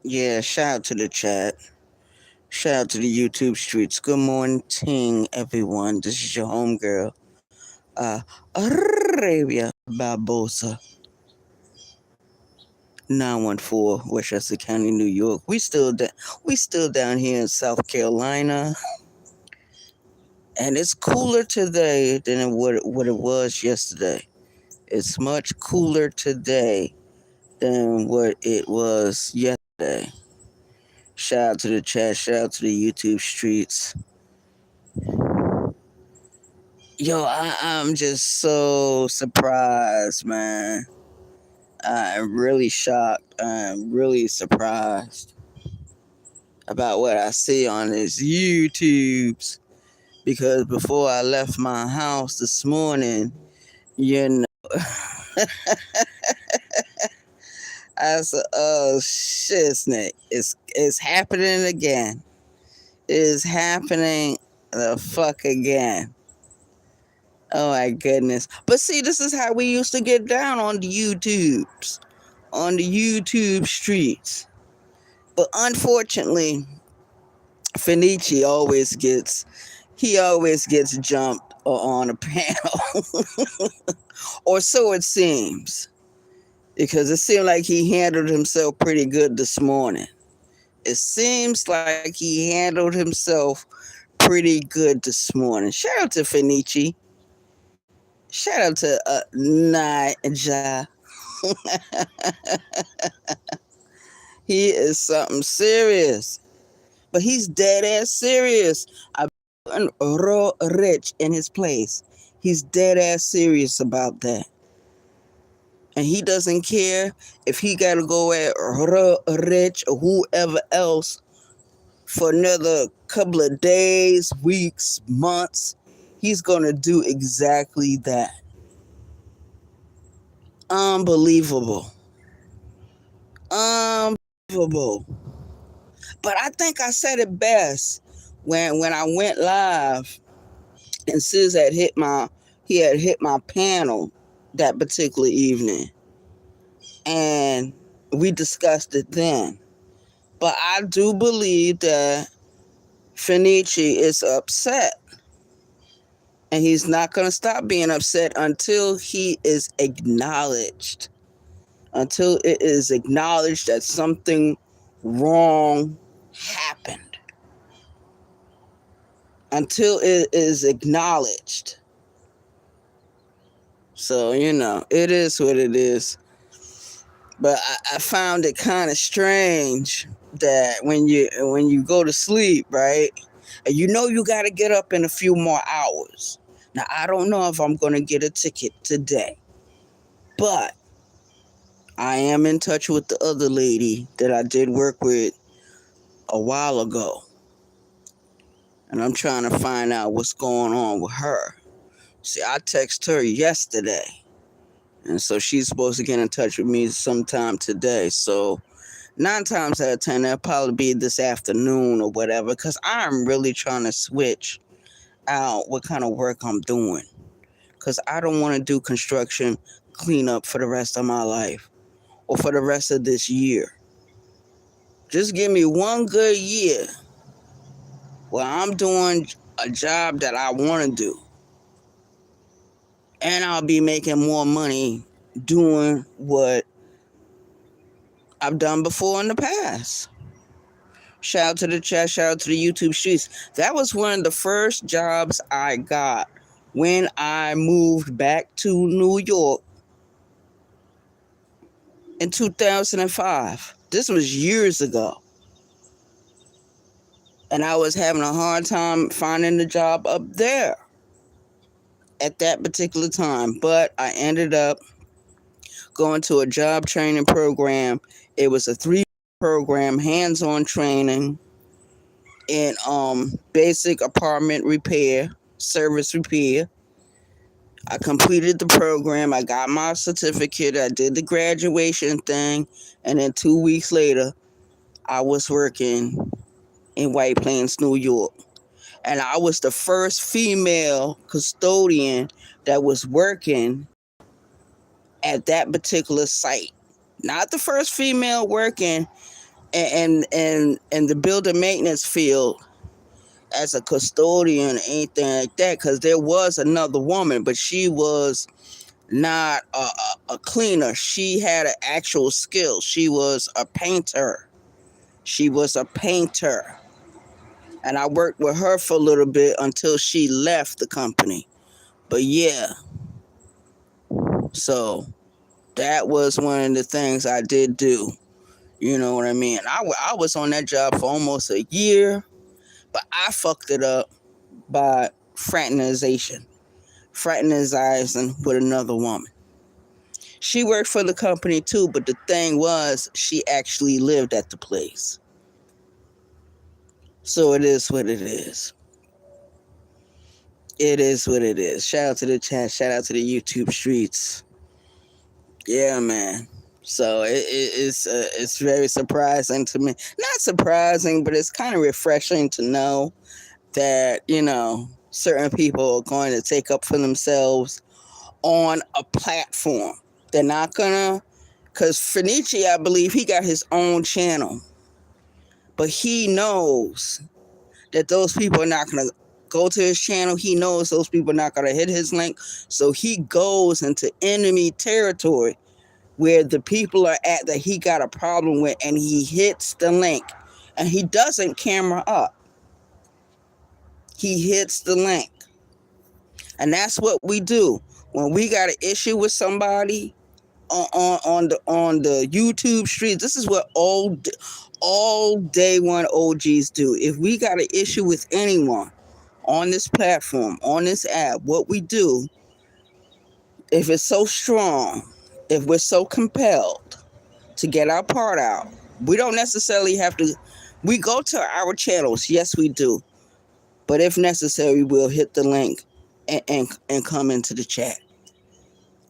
Yeah, shout out to the chat. Shout out to the YouTube streets. Good morning, everyone. This is your homegirl, Arabia Barbosa, 914, Westchester County, New York. We still down here in South Carolina, and it's cooler today than what it was yesterday. It's much cooler today than what it was yesterday. Shout out to the chat. Shout out to the YouTube streets. Yo, I'm just so surprised, man. I'm really shocked. I'm really surprised about what I see on these YouTubes. Because before I left my house this morning, you know, I said, "Oh shit, Snake! It's happening again. It's happening the fuck again." Oh my goodness! But see, this is how we used to get down on the YouTubes, on the YouTube streets. But unfortunately, Finici always gets jumped on a panel, or so it seems, because it seemed like he handled himself pretty good this morning. It seems like he handled himself pretty good this morning. Shout out to Finici. Shout out to Naja. He is something serious. But he's dead ass serious. I put Raw Rich in his place. He's dead ass serious about that. And he doesn't care if he got to go at Raw Rich or whoever else for another couple of days, weeks, months. He's going to do exactly that. Unbelievable. Unbelievable. But I think I said it best when I went live and Sis had hit my panel that particular evening, and we discussed it then. But I do believe that Finici is upset, and he's not going to stop being upset until he is acknowledged, until it is acknowledged that something wrong happened, until it is acknowledged. So, it is what it is. But I found it kind of strange that when you go to sleep, right, and you got to get up in a few more hours. Now, I don't know if I'm going to get a ticket today, but I am in touch with the other lady that I did work with a while ago, and I'm trying to find out what's going on with her. See, I texted her yesterday, and so she's supposed to get in touch with me sometime today. So 9 times out of 10, that'll probably be this afternoon or whatever, because I'm really trying to switch out what kind of work I'm doing. Because I don't want to do construction cleanup for the rest of my life or for the rest of this year. Just give me one good year where I'm doing a job that I want to do, and I'll be making more money doing what I've done before in the past. Shout out to the chat, shout out to the YouTube streets. That was one of the first jobs I got when I moved back to New York in 2005. This was years ago. And I was having a hard time finding a job up there at that particular time. But I ended up going to a job training program. It was a 3 program, hands-on training in basic apartment repair, service repair. I completed the program. I got my certificate. I did the graduation thing. And then 2 weeks later, I was working in White Plains, New York. And I was the first female custodian that was working at that particular site. Not the first female working and the building maintenance field as a custodian, anything like that, because there was another woman, but she was not a cleaner. She had an actual skill. She was a painter. She was a painter. And I worked with her for a little bit until she left the company. But yeah, so that was one of the things I did do. You know what I mean? I was on that job for almost a year, but I fucked it up by fraternizing with another woman. She worked for the company too, but the thing was, she actually lived at the place. So it is what it is. It is what it is. Shout out to the chat. Shout out to the YouTube streets. Yeah, man. So it's very surprising to me. Not surprising, but it's kind of refreshing to know that, certain people are going to take up for themselves on a platform. They're not gonna, because Finichi, I believe he got his own channel, but he knows that those people are not gonna go to his channel. He knows those people are not gonna hit his link, so he goes into enemy territory where the people are at that he got a problem with, and he hits the link, and he doesn't camera up. He hits the link, and that's what we do when we got an issue with somebody on the YouTube streets. This is what all day one OGs do. If we got an issue with anyone on this platform, on this app, what we do, if it's so strong, if we're so compelled to get our part out, we don't necessarily have to. We go to our channels, yes, we do, but if necessary, we'll hit the link and come into the chat.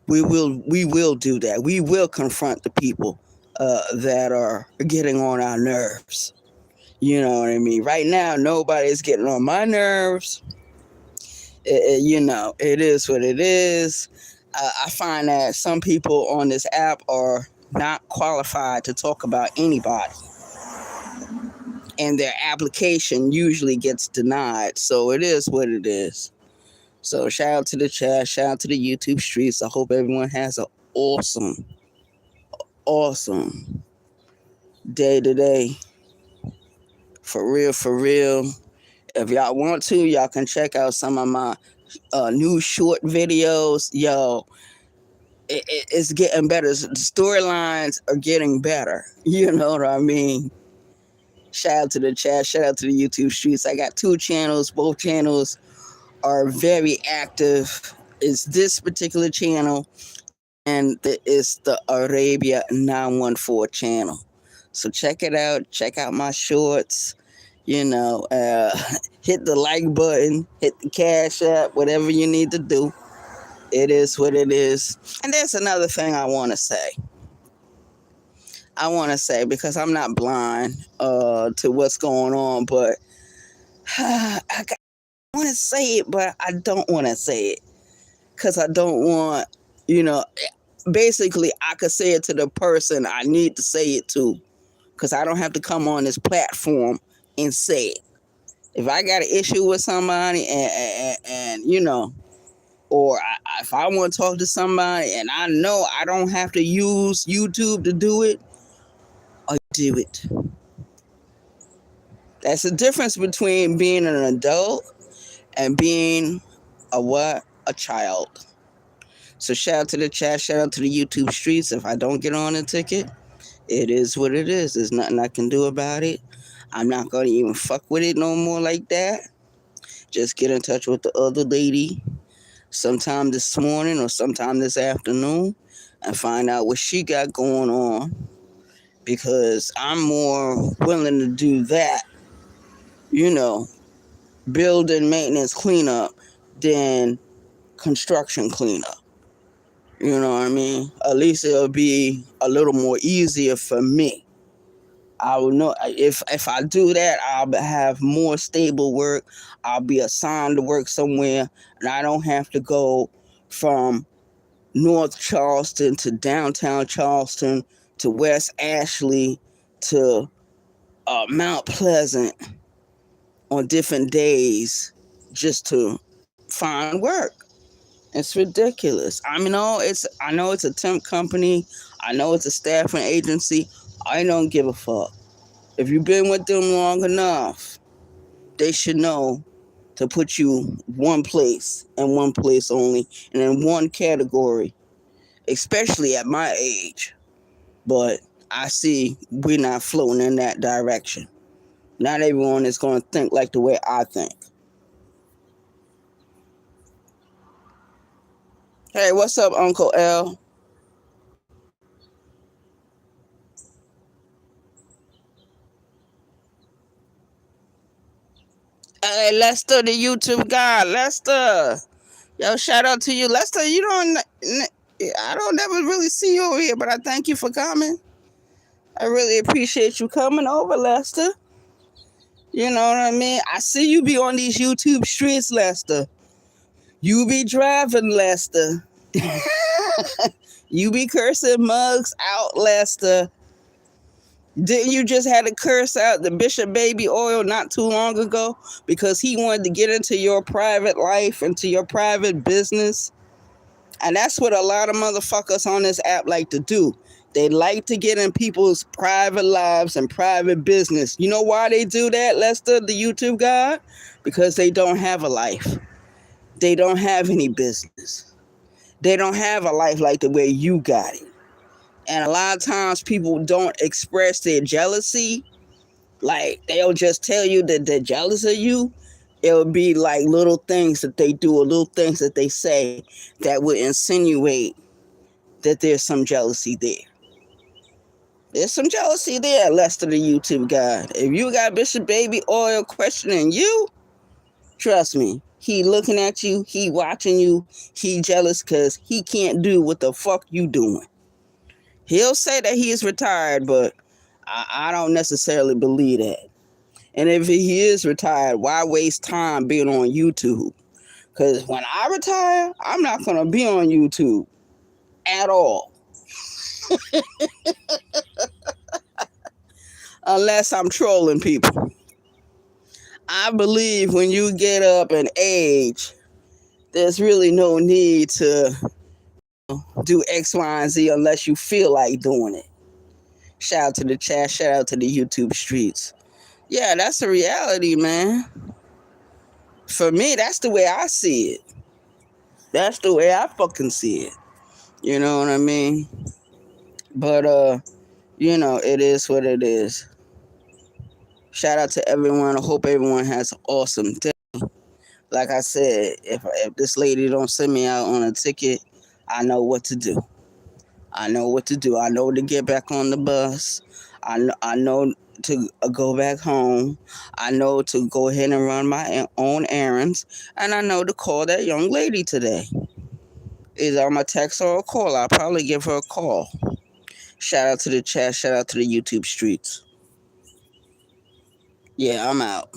We will do that. We will confront the people that are getting on our nerves. You know what I mean? Right now, nobody's getting on my nerves. It is what it is. I find that some people on this app are not qualified to talk about anybody, and their application usually gets denied. So it is what it is. So shout out to the chat, shout out to the YouTube streets. I hope everyone has an awesome day today. For real. If y'all want to, y'all can check out some of my new short videos. Yo, it's getting better. The storylines are getting better. You know what I mean? Shout out to the chat, shout out to the YouTube streets. I got 2 channels. Both channels are very active. It's this particular channel, and it's the Arabia 914 channel. So check it out. Check out my shorts. Hit the like button, hit the cash app, whatever you need to do. It is what it is. And there's another thing I want to say. Because I'm not blind to what's going on, but I want to say it, but I don't want to say it because I don't want, basically I could say it to the person I need to say it to, because I don't have to come on this platform and say it. If I got an issue with somebody and or if I want to talk to somebody and I know I don't have to use YouTube to do it, I do it. That's the difference between being an adult and being a child. So shout out to the chat, shout out to the YouTube streets. If I don't get on a ticket, it is what it is. There's nothing I can do about it. I'm not going to even fuck with it no more like that. Just get in touch with the other lady sometime this morning or sometime this afternoon and find out what she got going on, because I'm more willing to do that, building maintenance cleanup than construction cleanup. You know what I mean? At least it'll be a little more easier for me. I will know if I do that, I'll have more stable work. I'll be assigned to work somewhere, and I don't have to go from North Charleston to downtown Charleston to West Ashley to Mount Pleasant on different days just to find work. It's ridiculous. I know it's a temp company. I know it's a staffing agency. I don't give a fuck. If you've been with them long enough, they should know to put you one place and one place only, and in one category, especially at my age. But I see we're not floating in that direction. Not everyone is going to think like the way I think. Hey, what's up, Uncle L? Hey, Lester, the YouTube guy. Lester. Yo, shout out to you. Lester, I don't never really see you over here, but I thank you for coming. I really appreciate you coming over, Lester. You know what I mean? I see you be on these YouTube streets, Lester. You be driving, Lester. You be cursing mugs out, Lester. Didn't you just had to curse out the Bishop Baby Oil not too long ago because he wanted to get into your private life, into your private business? And that's what a lot of motherfuckers on this app like to do. They like to get in people's private lives and private business. You know why they do that, Lester, the YouTube guy? Because they don't have a life. They don't have any business. They don't have a life like the way you got it. And a lot of times people don't express their jealousy. Like, they'll just tell you that they're jealous of you. It'll be like little things that they do or little things that they say that would insinuate that there's some jealousy there. There's some jealousy there, Lester the YouTube guy. If you got Bishop Baby Oil questioning you, trust me, he looking at you, he watching you, he jealous because he can't do what the fuck you doing. He'll say that he is retired, but I don't necessarily believe that. And if he is retired, why waste time being on YouTube? Because when I retire, I'm not going to be on YouTube at all. Unless I'm trolling people. I believe when you get up in age, there's really no need to do X, Y, and Z unless you feel like doing it. Shout out to the chat, shout out to the YouTube streets. Yeah, that's the reality, man. For me, that's the way I see it. That's the way I fucking see it. You know what I mean? But it is what it is. Shout out to everyone. I hope everyone has an awesome day. Like I said, if this lady don't send me out on a ticket, I know what to do. I know what to do. I know to get back on the bus. I know to go back home. I know to go ahead and run my own errands. And I know to call that young lady today. Either I'm a text or a call. I'll probably give her a call. Shout out to the chat. Shout out to the YouTube streets. Yeah, I'm out.